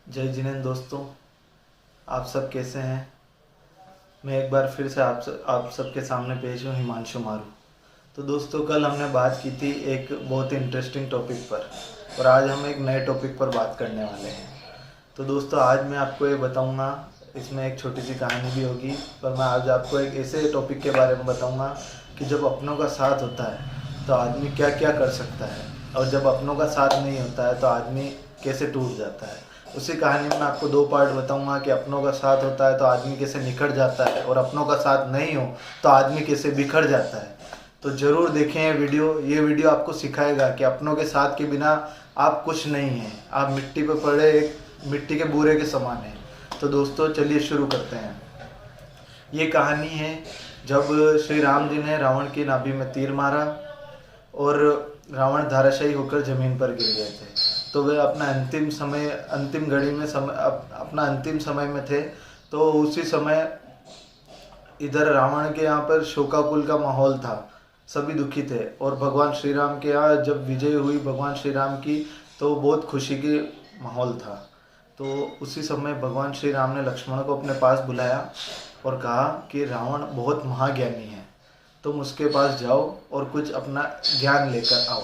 जय जिनेंद्र दोस्तों, आप सब कैसे हैं। मैं एक बार फिर से आप सबके सामने पेश हूँ, हिमांशु मारू। तो दोस्तों, कल हमने बात की थी एक बहुत ही इंटरेस्टिंग टॉपिक पर, और आज हम एक नए टॉपिक पर बात करने वाले हैं। तो दोस्तों, आज मैं आपको ये बताऊंगा, इसमें एक छोटी सी कहानी भी होगी, पर मैं आज आपको एक ऐसे टॉपिक के बारे में बताऊंगा कि जब अपनों का साथ होता है तो आदमी क्या क्या कर सकता है, और जब अपनों का साथ नहीं होता है तो आदमी कैसे टूट जाता है। उसी कहानी में आपको दो पार्ट बताऊंगा कि अपनों का साथ होता है तो आदमी कैसे निखर जाता है, और अपनों का साथ नहीं हो तो आदमी कैसे बिखर जाता है। तो ज़रूर देखें ये वीडियो आपको सिखाएगा कि अपनों के साथ के बिना आप कुछ नहीं हैं, आप मिट्टी पर पड़े एक मिट्टी के बूरे के समान हैं। तो दोस्तों, चलिए शुरू करते हैं। ये कहानी है जब श्री राम जी ने रावण की नाभि में तीर मारा और रावण धाराशायी होकर ज़मीन पर गिर गए थे। तो वे अपना अंतिम घड़ी में अपना अंतिम समय में थे। तो उसी समय इधर रावण के यहाँ पर शोकाकुल का माहौल था, सभी दुखी थे। और भगवान श्री राम के यहाँ जब विजय हुई भगवान श्री राम की, तो बहुत खुशी की माहौल था। तो उसी समय भगवान श्री राम ने लक्ष्मण को अपने पास बुलाया और कहा कि रावण बहुत महाज्ञानी है, तुम उसके पास जाओ और कुछ अपना ज्ञान लेकर आओ।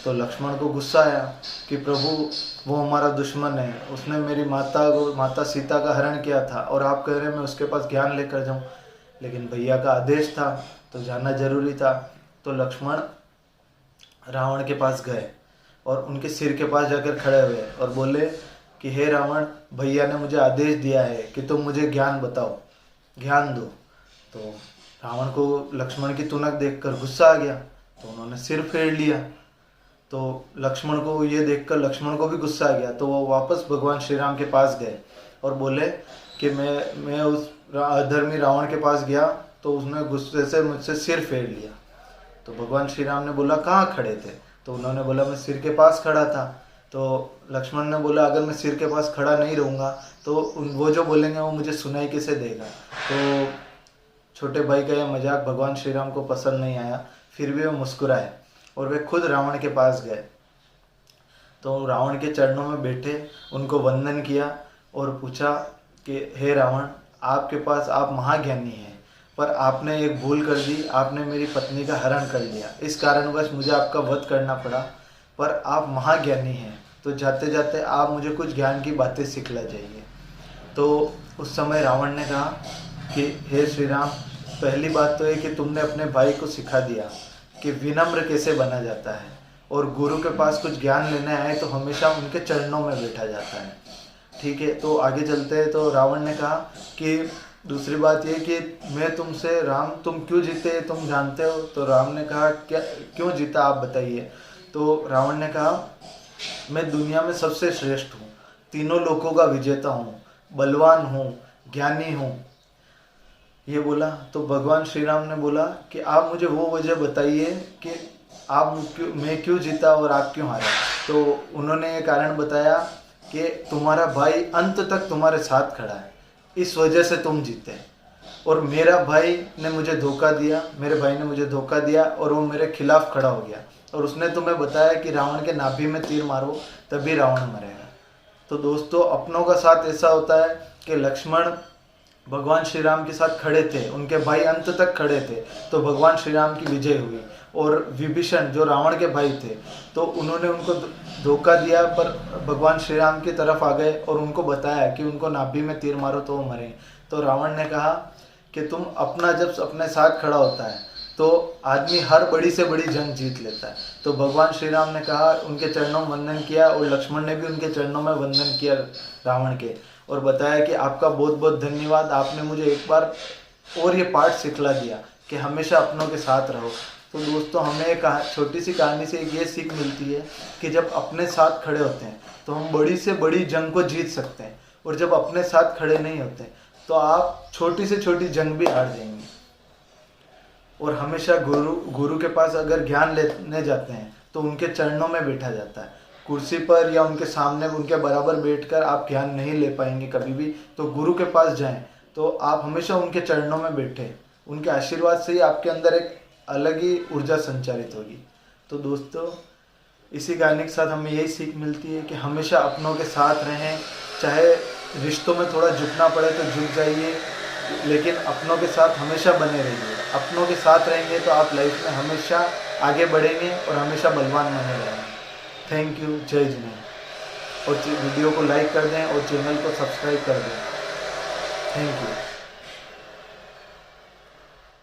तो लक्ष्मण को गुस्सा आया कि प्रभु, वो हमारा दुश्मन है, उसने मेरी माता सीता का हरण किया था, और आप कह रहे हैं मैं उसके पास ज्ञान लेकर जाऊं। लेकिन भैया का आदेश था तो जाना जरूरी था। तो लक्ष्मण रावण के पास गए और उनके सिर के पास जाकर खड़े हुए और बोले कि हे रावण, भैया ने मुझे आदेश दिया है कि तुम मुझे ज्ञान बताओ, ज्ञान दो। तो रावण को लक्ष्मण की तुनक देखकर गुस्सा आ गया, तो उन्होंने सिर फेर लिया। तो लक्ष्मण को ये देखकर लक्ष्मण को भी गुस्सा आ गया, तो वो वापस भगवान श्री राम के पास गए और बोले कि मैं उस अधर्मी रावण के पास गया तो उसने गुस्से से मुझसे सिर फेर लिया। तो भगवान श्री राम ने बोला कहाँ खड़े थे? तो उन्होंने बोला मैं सिर के पास खड़ा था। तो लक्ष्मण ने बोला अगर मैं सिर के पास खड़ा नहीं रहूँगा तो वो जो बोलेंगे वो मुझे सुनाई कैसे देगा। तो छोटे भाई का यह मजाक भगवान श्री राम को पसंद नहीं आया, फिर भी वो मुस्कुराए और वे खुद रावण के पास गए। तो रावण के चरणों में बैठे उनको वंदन किया और पूछा कि हे रावण, आपके पास आप महाज्ञानी हैं, पर आपने एक भूल कर दी, आपने मेरी पत्नी का हरण कर लिया, इस कारणवश मुझे आपका वध करना पड़ा। पर आप महाज्ञानी हैं, तो जाते जाते आप मुझे कुछ ज्ञान की बातें सिखला जाइए। तो उस समय रावण ने कहा कि हे श्री राम, पहली बात तो है कि तुमने अपने भाई को सिखा दिया कि विनम्र कैसे बना जाता है, और गुरु के पास कुछ ज्ञान लेने आए तो हमेशा उनके चरणों में बैठा जाता है। ठीक है, तो आगे चलते हैं। तो रावण ने कहा कि दूसरी बात ये कि मैं तुमसे, राम तुम क्यों जीते तुम जानते हो? तो राम ने कहा क्या, क्यों जीता आप बताइए। तो रावण ने कहा मैं दुनिया में सबसे श्रेष्ठ हूँ, तीनों लोकों का विजेता हूँ, बलवान हूँ, ज्ञानी हूँ, ये बोला। तो भगवान श्री राम ने बोला कि आप मुझे वो वजह बताइए कि मैं क्यों जीता और आप क्यों हारे। तो उन्होंने ये कारण बताया कि तुम्हारा भाई अंत तक तुम्हारे साथ खड़ा है, इस वजह से तुम जीते, और मेरे भाई ने मुझे धोखा दिया और वो मेरे खिलाफ खड़ा हो गया, और उसने तुम्हें बताया कि रावण के नाभि में तीर मारो तभी रावण मरेगा। तो दोस्तों, अपनों का साथ ऐसा होता है कि लक्ष्मण भगवान श्री राम के साथ खड़े थे, उनके भाई अंत तक खड़े थे, तो भगवान श्री राम की विजय हुई। और विभीषण जो रावण के भाई थे, तो उन्होंने उनको धोखा दिया, पर भगवान श्री राम की तरफ आ गए और उनको बताया कि उनको नाभि में तीर मारो तो वो मरे। तो रावण ने कहा कि तुम जब अपने साथ खड़ा होता है तो आदमी हर बड़ी से बड़ी जंग जीत लेता है। तो भगवान श्री राम ने कहा, उनके चरणों में वंदन किया, और लक्ष्मण ने भी उनके चरणों में वंदन किया रावण के, और बताया कि आपका बहुत बहुत धन्यवाद, आपने मुझे एक बार और ये पाठ सिखला दिया कि हमेशा अपनों के साथ रहो। तो दोस्तों, हमें एक छोटी सी कहानी से ये सीख मिलती है कि जब अपने साथ खड़े होते हैं तो हम बड़ी से बड़ी जंग को जीत सकते हैं, और जब अपने साथ खड़े नहीं होते तो आप छोटी से छोटी जंग भी हार जाएंगे। और हमेशा गुरु के पास अगर ज्ञान लेने जाते हैं तो उनके चरणों में बैठा जाता है, कुर्सी पर या उनके सामने उनके बराबर बैठकर आप ज्ञान नहीं ले पाएंगे कभी भी। तो गुरु के पास जाएं तो आप हमेशा उनके चरणों में बैठे, उनके आशीर्वाद से ही आपके अंदर एक अलग ही ऊर्जा संचारित होगी। तो दोस्तों, इसी कहानी के साथ हमें यही सीख मिलती है कि हमेशा अपनों के साथ रहें, चाहे रिश्तों में थोड़ा झुकना पड़े तो झुक जाइए, लेकिन अपनों के साथ हमेशा बने रहिए। अपनों के साथ रहेंगे तो आप लाइफ में हमेशा आगे बढ़ेंगे और हमेशा बलवान बने रहेंगे। Thank you. जय जिनेंद्र। और वीडियो को लाइक कर दें और चैनल को सब्सक्राइब कर दें। Thank you.